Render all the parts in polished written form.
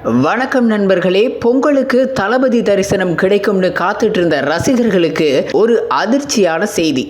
வணக்கம் நண்பர்களே. பொங்கலுக்கு தளபதி தரிசனம் கிடைக்கும்னு காத்துட்டு இருந்த ரசிகர்களுக்கு ஒரு அதிர்ச்சியான செய்தி.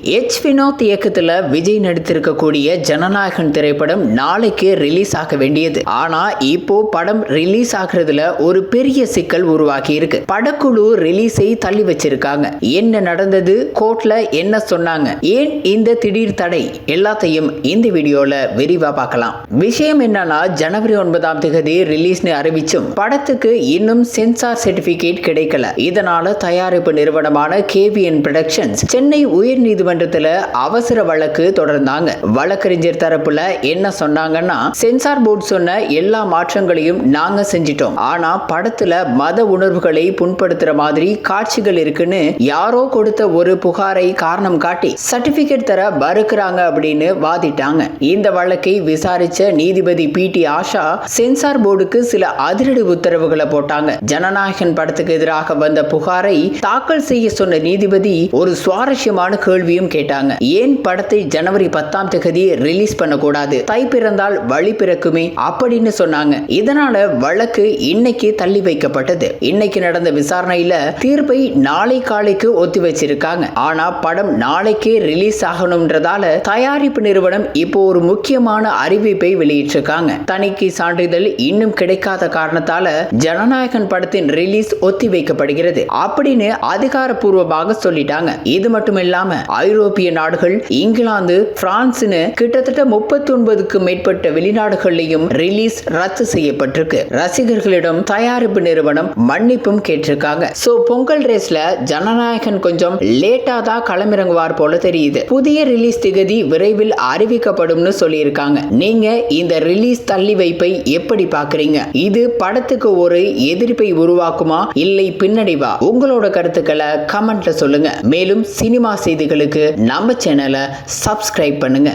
வினோத் இயக்கத்துல விஜய் நடித்திருக்கக்கூடிய ஜனநாயகன் திரைப்படம் நாளைக்கு ரிலீஸ் ஆக வேண்டியது. ஆனா இப்போ படம் ரிலீஸ் ஆகிறதுல ஒரு பெரிய சிக்கல் உருவாகி இருக்கு. படக்குழு ரிலீஸை தள்ளி வச்சிருக்காங்க. என்ன நடந்தது, கோர்ட்ல என்ன சொன்னாங்க, ஏன் இந்த திடீர் தடை, எல்லாத்தையும் இந்த வீடியோல விரிவா பார்க்கலாம். விஷயம் என்னன்னா, ஜனவரி 9 ரிலீஸ்னு அறிவிச்சும் படத்துக்கு இன்னும் சென்சார் சர்டிபிகேட் கிடைக்கல. இதனால தயாரிப்பு நிறுவனமான KVN புரொடக்ஷன்ஸ் சென்னை உயர் நீதிமன்றத்தில் அவசர வழக்கு தொடர்ந்தாங்க. வழக்கறிஞர் தரப்புல என்ன சொன்னாங்கன்னா, சென்சார் போர்டு சொன்ன எல்லா மாற்றங்களையும் நாங்க செஞ்சிட்டோம். ஆனா படத்துல மத உணர்வுகளை புண்படுத்துற மாதிரி காட்சிகள் இருக்குன்னு யாரோ கொடுத்த ஒரு புகாரை காரணம் காட்டி சர்டிபிகேட் தர மறுக்கிறாங்க அப்படின்னு வாதிட்டாங்க. இந்த வழக்கை விசாரிச்ச நீதிபதி PT ஆஷா சென்சார் போர்டுக்கு சில அதிரடி உத்தரவுகளை போட்டாங்க. ஜனநாயகன் படத்துக்கு எதிராக வந்த புகாரை தாக்கல் செய்ய சொன்ன நீதிபதி ஒரு சுவாரஸ்யமான கேள்வியும் கேட்டாங்க. ஏன் படத்தை ஜனவரி 10 ரிலீஸ் பண்ணக்கூடாது, தை பிறந்தால் வழி பிறக்குமே அப்படின்னு சொன்னாங்க. இதனால வழக்கு இன்னைக்கு தள்ளி வைக்கப்பட்டது. இன்னைக்கு நடந்த விசாரணையில தீர்ப்பை நாளை காலைக்கு ஒத்தி வச்சிருக்காங்க. ஆனா படம் நாளைக்கே ரிலீஸ் ஆகணும்ன்றதால தயாரிப்பு நிறுவனம் இப்போ ஒரு முக்கியமான அறிவிப்பை வெளியிட்டிருக்காங்க. தணிக்கை சான்றிதழ் இன்னும் கிடைக்காத காரணத்தால ஜனநாயகன் படத்தின் ரிலீஸ் ஒத்தி வைக்கப்படுகிறது அப்படின்னு அதிகாரப்பூர்வமாக சொல்லிட்டாங்க. இது மட்டும் இல்லாம ஐரோப்பிய நாடுகள், இங்கிலாந்து, பிரான்ஸ்னு கிட்டத்தட்ட 39க்கு மேற்பட்ட வெளிநாடுகளிலும் ரிலீஸ் ரத்து செய்யப்பட்டிருக்கு. ரசிகர்களிடம் தயாரிப்பு நிறுவனம் மன்னிப்பும் கேட்டிருக்காங்க. சோ பொங்கல் ரேஸ்ல ஜனநாயகன் கொஞ்சம் லேட்டா தான் களமிறங்குவார் போல தெரியுது. புதிய ரிலீஸ் திகதி விரைவில் அறிவிக்கப்படும்னு சொல்லியிருக்காங்க. நீங்க இந்த ரிலீஸ் தள்ளி வைப்பை எப்படி பாக்குறீங்க? இது படத்துக்கு ஒரு எதிர்ப்பை உருவாக்குமா, இல்லை பின்னடைவா? உங்களோட கருத்துக்களை கமெண்ட்ல சொல்லுங்க. மேலும் சினிமா செய்திகளுக்கு நம்ம சேனலை சப்ஸ்கிரைப் பண்ணுங்க.